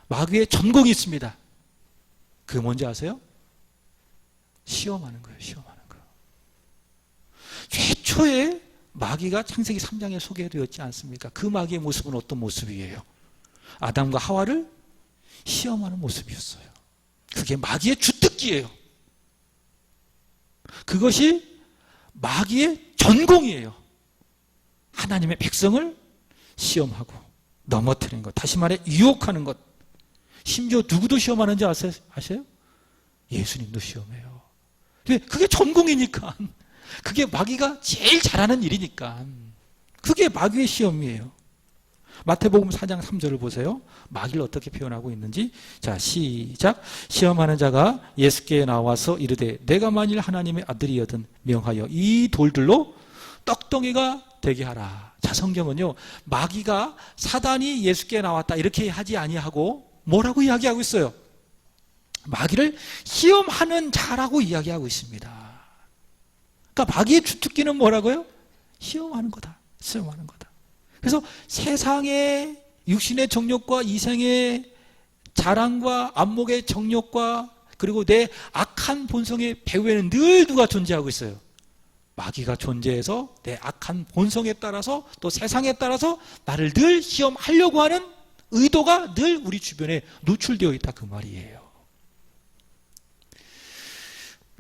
마귀의 전공이 있습니다. 그게 뭔지 아세요? 시험하는 거예요. 시험하는 거. 최초에 마귀가 창세기 3장에 소개되었지 않습니까? 그 마귀의 모습은 어떤 모습이에요? 아담과 하와를 시험하는 모습이었어요. 그게 마귀의 주특기예요. 그것이 마귀의 전공이에요. 하나님의 백성을 시험하고 넘어뜨리는 것, 다시 말해 유혹하는 것. 심지어 누구도 시험하는지 아세요? 예수님도 시험해요. 그게 전공이니까, 그게 마귀가 제일 잘하는 일이니까, 그게 마귀의 시험이에요. 마태복음 4장 3절을 보세요. 마귀를 어떻게 표현하고 있는지. 자, 시작. 시험하는 자가 예수께 나와서 이르되 내가 만일 하나님의 아들이여든 명하여 이 돌들로 떡덩이가 되게 하라. 자, 성경은요, 마귀가 사단이 예수께 나왔다 이렇게 하지 아니하고 뭐라고 이야기하고 있어요? 마귀를 시험하는 자라고 이야기하고 있습니다. 그러니까 마귀의 주특기는 뭐라고요? 시험하는 거다. 시험하는 거다. 그래서 세상의 육신의 정욕과 이생의 자랑과 안목의 정욕과 그리고 내 악한 본성의 배후에는 늘 누가 존재하고 있어요? 마귀가 존재해서 내 악한 본성에 따라서 또 세상에 따라서 나를 늘 시험하려고 하는 의도가 늘 우리 주변에 노출되어 있다 그 말이에요.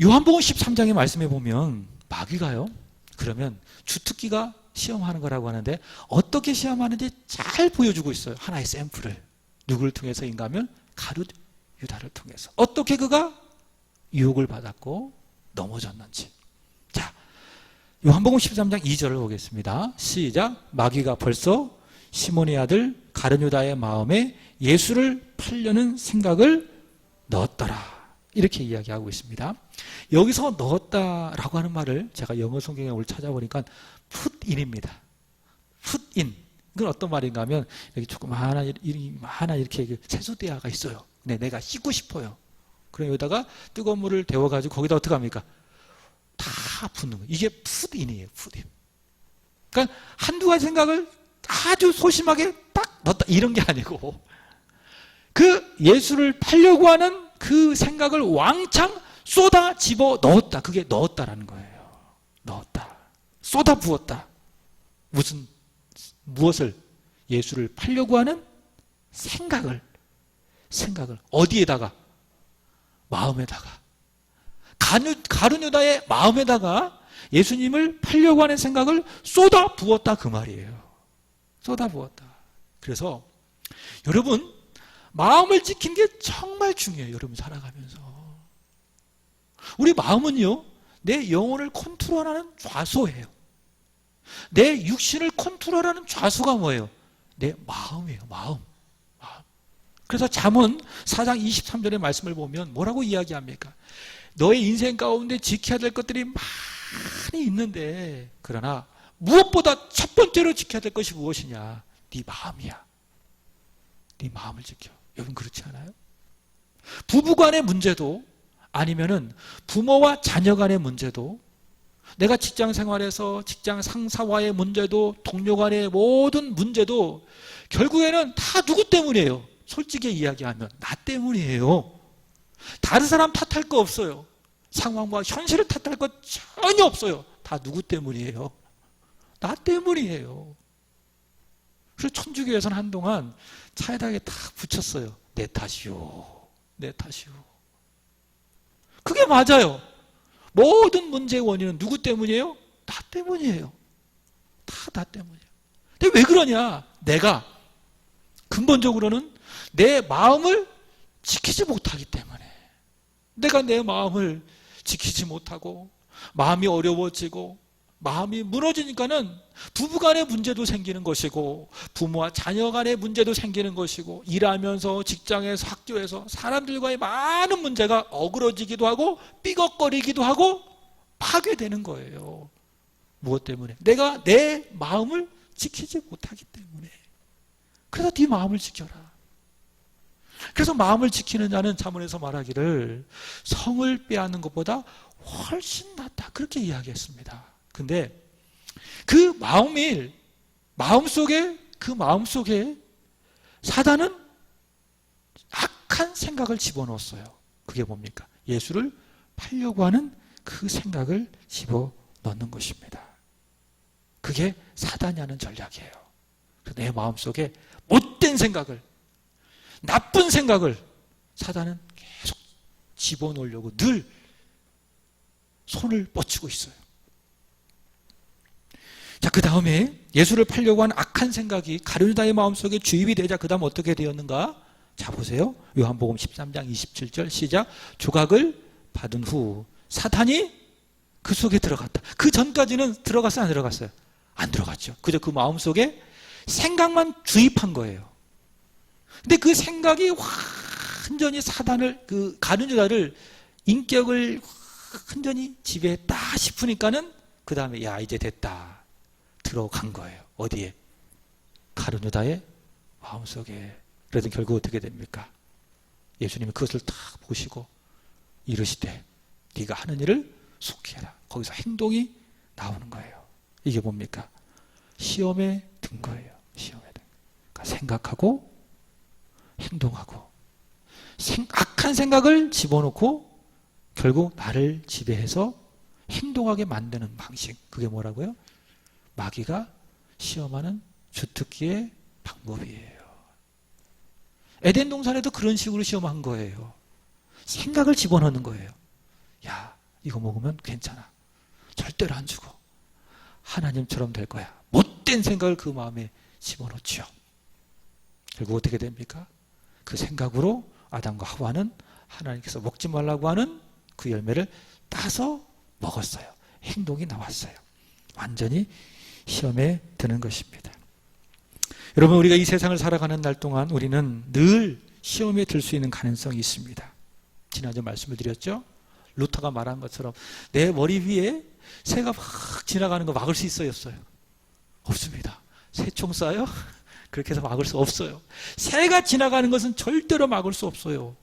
요한복음 13장의 말씀에 보면 마귀가요, 그러면 주특기가 시험하는 거라고 하는데 어떻게 시험하는지 잘 보여주고 있어요. 하나의 샘플을. 누구를 통해서인가 하면 가룟 유다를 통해서. 어떻게 그가 유혹을 받았고 넘어졌는지. 자, 요한복음 13장 2절을 보겠습니다. 시작. 마귀가 벌써 시몬의 아들 가룟 유다의 마음에 예수를 팔려는 생각을 넣었더라. 이렇게 이야기하고 있습니다. 여기서 넣었다라고 하는 말을 제가 영어 성경에 오늘 찾아보니까 put in입니다. put in. 그건 어떤 말인가 하면 여기 조금 하나 이렇게 세수대야가 있어요. 근데 내가 씻고 싶어요. 그럼 여기다가 뜨거운 물을 데워가지고 거기다 어떻게 합니까? 다 붓는 거예요. 이게 put in이에요. put in. 그러니까 한두 가지 생각을 아주 소심하게 딱 넣었다 이런 게 아니고 그 예수를 팔려고 하는 그 생각을 왕창 쏟아 집어 넣었다. 그게 넣었다라는 거예요. 넣었다. 쏟아 부었다. 무엇을? 예수를 팔려고 하는 생각을 어디에다가? 마음에다가. 가룟 유다의 마음에다가 예수님을 팔려고 하는 생각을 쏟아 부었다 그 말이에요. 쏟아 부었다. 그래서 여러분 마음을 지키는 게 정말 중요해요. 여러분 살아가면서 우리 마음은요 내 영혼을 컨트롤하는 좌소예요. 내 육신을 컨트롤하는 좌수가 뭐예요? 내 마음이에요. 마음. 그래서 잠언 4장 23절의 말씀을 보면 뭐라고 이야기합니까? 너의 인생 가운데 지켜야 될 것들이 많이 있는데 그러나 무엇보다 첫 번째로 지켜야 될 것이 무엇이냐? 네 마음이야. 네 마음을 지켜. 여러분 그렇지 않아요? 부부 간의 문제도 아니면은 부모와 자녀 간의 문제도 내가 직장 생활에서 직장 상사와의 문제도 동료 간의 모든 문제도 결국에는 다 누구 때문이에요? 솔직히 이야기하면 나 때문이에요. 다른 사람 탓할 거 없어요. 상황과 현실을 탓할 거 전혀 없어요. 다 누구 때문이에요? 나 때문이에요. 그래서 천주교에서는 한동안 차에다가 딱 붙였어요. 내 탓이요. 내 탓이요. 그게 맞아요. 모든 문제의 원인은 누구 때문이에요? 나 때문이에요. 다 나 때문이에요. 근데 왜 그러냐? 내가 근본적으로는 내 마음을 지키지 못하기 때문에 내가 내 마음을 지키지 못하고 마음이 어려워지고 마음이 무너지니까는 부부간의 문제도 생기는 것이고 부모와 자녀 간의 문제도 생기는 것이고 일하면서 직장에서 학교에서 사람들과의 많은 문제가 어그러지기도 하고 삐걱거리기도 하고 파괴되는 거예요. 무엇 때문에? 내가 내 마음을 지키지 못하기 때문에. 그래서 네 마음을 지켜라. 그래서 마음을 지키는 자는 잠언에서 말하기를 성을 빼앗는 것보다 훨씬 낫다 그렇게 이야기했습니다. 근데 그 마음속에 사단은 악한 생각을 집어넣었어요. 그게 뭡니까? 예수를 팔려고 하는 그 생각을 집어넣는 것입니다. 그게 사단이 하는 전략이에요. 내 마음속에 못된 생각을, 나쁜 생각을 사단은 계속 집어넣으려고 늘 손을 뻗치고 있어요. 자, 그 다음에 예수를 팔려고 하는 악한 생각이 가룟 유다의 마음속에 주입이 되자 그 다음 어떻게 되었는가? 자, 보세요. 요한복음 13장 27절 시작. 조각을 받은 후 사탄이 그 속에 들어갔다. 그 전까지는 들어갔어요? 안 들어갔어요? 안 들어갔죠. 그저 그 마음속에 생각만 주입한 거예요. 근데 그 생각이 완전히 사단을, 그 가룟 유다를 인격을 완전히 지배했다 싶으니까는 그 다음에 야 이제 됐다. 들어간 거예요. 어디에? 가룟 유다의 마음속에. 그래서 결국 어떻게 됩니까? 예수님이 그것을 딱 보시고 이르시되 네가 하는 일을 속히 해라. 거기서 행동이 나오는 거예요. 이게 뭡니까? 시험에 든 거예요. 시험에 든. 그러니까 생각하고 행동하고 악한 생각을 집어넣고 결국 나를 지배해서 행동하게 만드는 방식. 그게 뭐라고요? 마귀가 시험하는 주특기의 방법이에요. 에덴 동산에도 그런 식으로 시험한 거예요. 생각을 집어넣는 거예요. 야, 이거 먹으면 괜찮아. 절대로 안 죽어. 하나님처럼 될 거야. 못된 생각을 그 마음에 집어넣죠. 결국 어떻게 됩니까? 그 생각으로 아담과 하와는 하나님께서 먹지 말라고 하는 그 열매를 따서 먹었어요. 행동이 나왔어요. 완전히 시험에 드는 것입니다. 여러분, 우리가 이 세상을 살아가는 날 동안 우리는 늘 시험에 들 수 있는 가능성이 있습니다. 지난주 말씀을 드렸죠? 루터가 말한 것처럼 내 머리 위에 새가 막 지나가는 거 막을 수 있어요? 없습니다. 새총 쏴요? 그렇게 해서 막을 수 없어요. 새가 지나가는 것은 절대로 막을 수 없어요.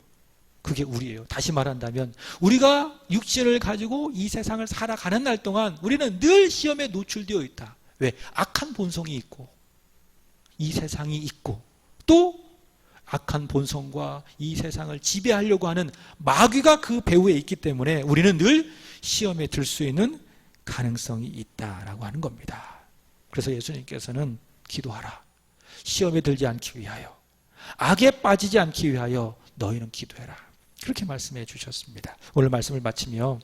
그게 우리예요. 다시 말한다면 우리가 육신을 가지고 이 세상을 살아가는 날 동안 우리는 늘 시험에 노출되어 있다. 왜? 악한 본성이 있고 이 세상이 있고 또 악한 본성과 이 세상을 지배하려고 하는 마귀가 그 배후에 있기 때문에 우리는 늘 시험에 들 수 있는 가능성이 있다라고 하는 겁니다. 그래서 예수님께서는 기도하라. 시험에 들지 않기 위하여, 악에 빠지지 않기 위하여 너희는 기도해라. 그렇게 말씀해 주셨습니다. 오늘 말씀을 마치며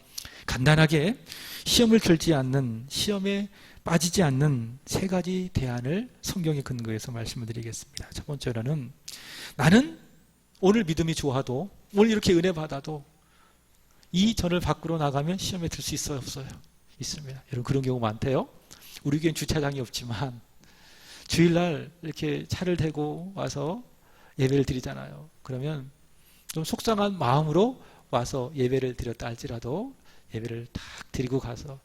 간단하게 시험을 들지 않는, 시험에 빠지지 않는 세 가지 대안을 성경에 근거해서 말씀을 드리겠습니다. 첫 번째로는 나는 오늘 믿음이 좋아도, 오늘 이렇게 은혜 받아도 이 전을 밖으로 나가면 시험에 들 수 있어요? 없어요? 있습니다. 여러분, 그런 경우 많대요. 우리 교회는 주차장이 없지만 주일날 이렇게 차를 대고 와서 예배를 드리잖아요. 그러면 좀 속상한 마음으로 와서 예배를 드렸다 할지라도 예배를 딱 드리고 가서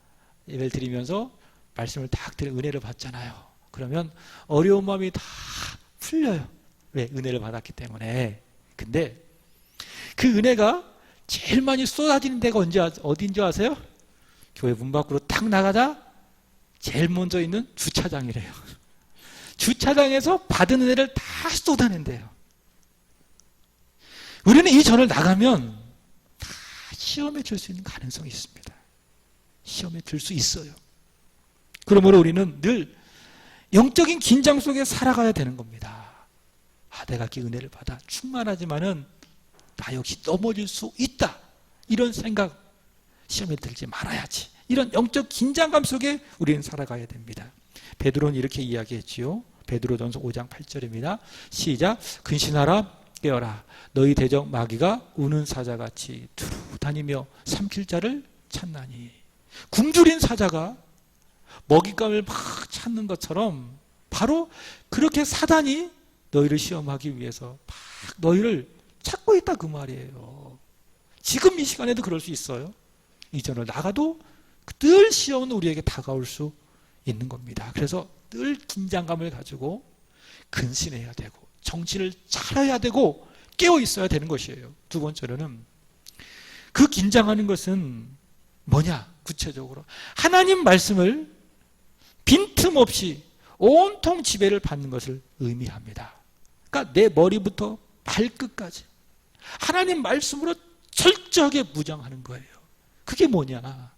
예배를 드리면서 말씀을 딱 드려 은혜를 받잖아요. 그러면 어려운 마음이 다 풀려요. 왜? 은혜를 받았기 때문에. 근데 그 은혜가 제일 많이 쏟아지는 데가 어딘지 아세요? 교회 문 밖으로 탁 나가자 제일 먼저 있는 주차장이래요. 주차장에서 받은 은혜를 다 쏟아낸대요. 우리는 이 전을 나가면 다 시험에 들 수 있는 가능성이 있습니다. 시험에 들 수 있어요. 그러므로 우리는 늘 영적인 긴장 속에 살아가야 되는 겁니다. 아, 내가 그 은혜를 받아 충만하지만은 나 역시 넘어질 수 있다. 이런 생각, 시험에 들지 말아야지. 이런 영적 긴장감 속에 우리는 살아가야 됩니다. 베드로는 이렇게 이야기했지요. 베드로전서 5장 8절입니다. 시작. 근신하라, 깨어라. 너희 대적 마귀가 우는 사자같이 두루 다니며 삼킬 자를 찾나니. 굶주린 사자가 먹잇감을 막 찾는 것처럼 바로 그렇게 사단이 너희를 시험하기 위해서 막 너희를 찾고 있다, 그 말이에요. 지금 이 시간에도 그럴 수 있어요. 이전을 나가도 늘 시험은 우리에게 다가올 수 있는 겁니다. 그래서 늘 긴장감을 가지고 근신해야 되고 정신을 차려야 되고 깨어 있어야 되는 것이에요. 두 번째로는 그 긴장하는 것은 뭐냐? 구체적으로 하나님 말씀을 빈틈없이 온통 지배를 받는 것을 의미합니다. 그러니까 내 머리부터 발끝까지 하나님 말씀으로 철저하게 무장하는 거예요. 그게 뭐냐?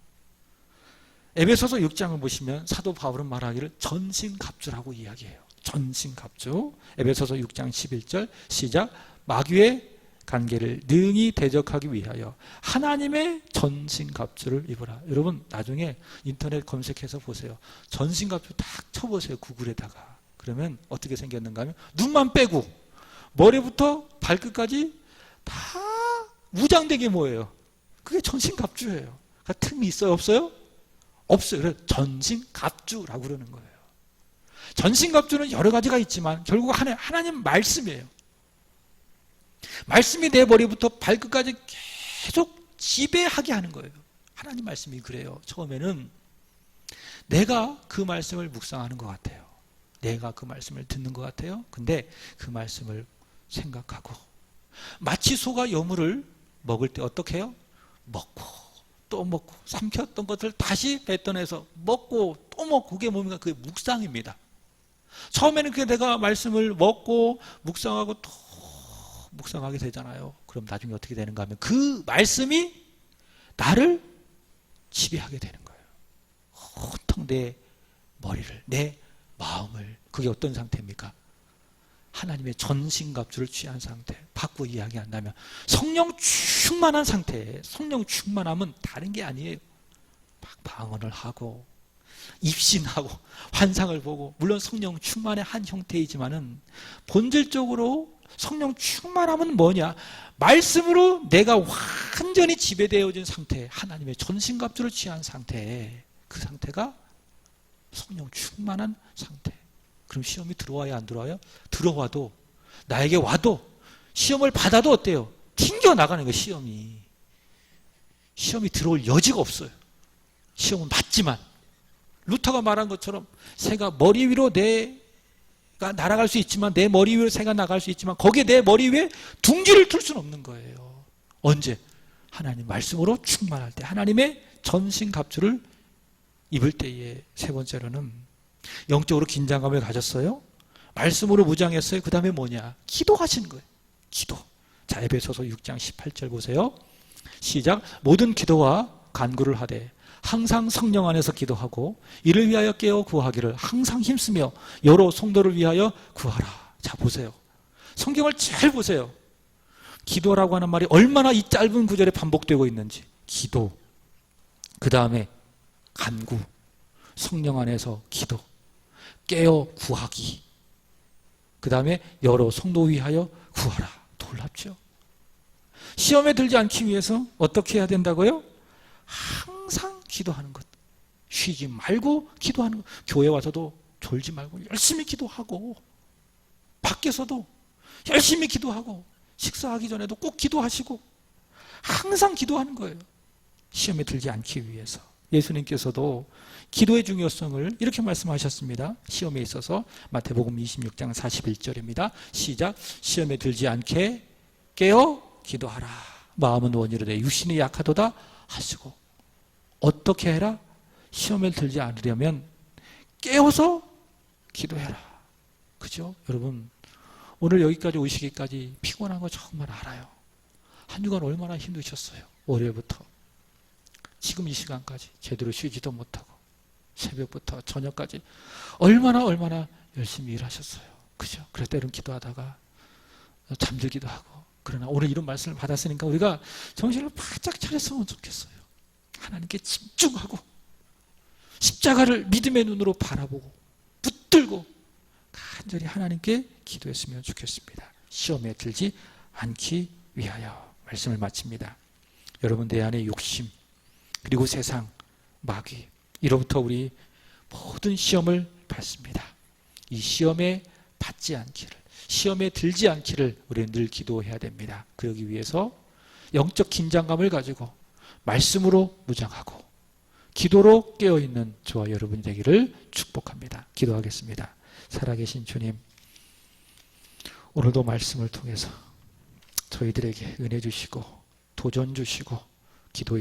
에베소서 6장을 보시면 사도 바울은 말하기를 전신갑주라고 이야기해요. 전신갑주. 에베소서 6장 11절 시작. 마귀의 관계를 능히 대적하기 위하여 하나님의 전신갑주를 입으라. 여러분, 나중에 인터넷 검색해서 보세요. 전신갑주 딱 쳐보세요. 구글에다가. 그러면 어떻게 생겼는가 하면 눈만 빼고 머리부터 발끝까지 다 무장되게 뭐예요? 그게 전신갑주예요. 그러니까 틈이 있어요? 없어요? 없어요. 그래서 전신갑주라고 그러는 거예요. 전신갑주는 여러 가지가 있지만 결국 하나님 말씀이에요. 말씀이 내 머리부터 발끝까지 계속 지배하게 하는 거예요. 하나님 말씀이 그래요. 처음에는 내가 그 말씀을 묵상하는 것 같아요. 내가 그 말씀을 듣는 것 같아요. 근데 그 말씀을 생각하고 마치 소가 여물을 먹을 때 어떻게 해요? 먹고 또 먹고 삼켰던 것을 다시 뱉어내서 먹고 또 먹고 그게 뭡니까? 그게 묵상입니다. 처음에는 그게 내가 말씀을 먹고 묵상하고 또 묵상하게 되잖아요. 그럼 나중에 어떻게 되는가 하면 그 말씀이 나를 지배하게 되는 거예요. 온통 내 머리를, 내 마음을. 그게 어떤 상태입니까? 하나님의 전신갑주를 취한 상태. 바꾸어 이야기한다면 성령 충만한 상태예요. 성령 충만함은 다른 게 아니에요. 막 방언을 하고 입신하고 환상을 보고, 물론 성령 충만의 한 형태이지만은 본질적으로 성령 충만함은 뭐냐? 말씀으로 내가 완전히 지배되어진 상태, 하나님의 전신갑주를 취한 상태, 그 상태가 성령 충만한 상태. 그럼 시험이 들어와야 안 들어와요? 들어와도, 나에게 와도, 시험을 받아도 어때요? 튕겨나가는 거예요. 시험이 들어올 여지가 없어요. 시험은 맞지만 루터가 말한 것처럼 새가 머리 위로 내가 날아갈 수 있지만, 내 머리 위로 새가 나갈 수 있지만 거기에 내 머리 위에 둥지를 틀 수는 없는 거예요. 언제? 하나님 말씀으로 충만할 때, 하나님의 전신갑주를 입을 때에. 세 번째로는 영적으로 긴장감을 가졌어요. 말씀으로 무장했어요. 그 다음에 뭐냐? 기도하신 거예요. 기도. 자, 에베소서 6장 18절 보세요. 시작. 모든 기도와 간구를 하되 항상 성령 안에서 기도하고 이를 위하여 깨어 구하기를 항상 힘쓰며 여러 성도를 위하여 구하라. 자, 보세요. 성경을 잘 보세요. 기도라고 하는 말이 얼마나 이 짧은 구절에 반복되고 있는지. 기도, 그 다음에 간구, 성령 안에서 기도, 깨어 구하기, 그 다음에 여러 성도 위하여 구하라. 놀랍죠? 시험에 들지 않기 위해서 어떻게 해야 된다고요? 항상 기도하는 것. 쉬지 말고 기도하는 것. 교회 와서도 졸지 말고 열심히 기도하고, 밖에서도 열심히 기도하고, 식사하기 전에도 꼭 기도하시고, 항상 기도하는 거예요. 시험에 들지 않기 위해서. 예수님께서도 기도의 중요성을 이렇게 말씀하셨습니다. 시험에 있어서 마태복음 26장 41절입니다. 시작. 시험에 들지 않게 깨어 기도하라. 마음은 원이로되 육신이 약하도다 하시고. 어떻게 해라? 시험에 들지 않으려면 깨어서 기도해라. 그죠? 여러분, 오늘 여기까지 오시기까지 피곤한 거 정말 알아요. 한 주간 얼마나 힘드셨어요. 월요일부터 지금 이 시간까지 제대로 쉬지도 못하고 새벽부터 저녁까지 얼마나 열심히 일하셨어요. 그죠? 그래서 때론 기도하다가 잠들기도 하고. 그러나 오늘 이런 말씀을 받았으니까 우리가 정신을 바짝 차렸으면 좋겠어요. 하나님께 집중하고 십자가를 믿음의 눈으로 바라보고 붙들고 간절히 하나님께 기도했으면 좋겠습니다. 시험에 들지 않기 위하여. 말씀을 마칩니다. 여러분, 내 안의 욕심 그리고 세상, 마귀, 이로부터 우리 모든 시험을 받습니다. 이 시험에 받지 않기를, 시험에 들지 않기를 우리는 늘 기도해야 됩니다. 그러기 위해서 영적 긴장감을 가지고 말씀으로 무장하고 기도로 깨어있는 저와 여러분이 되기를 축복합니다. 기도하겠습니다. 살아계신 주님, 오늘도 말씀을 통해서 저희들에게 은혜 주시고 도전 주시고 기도의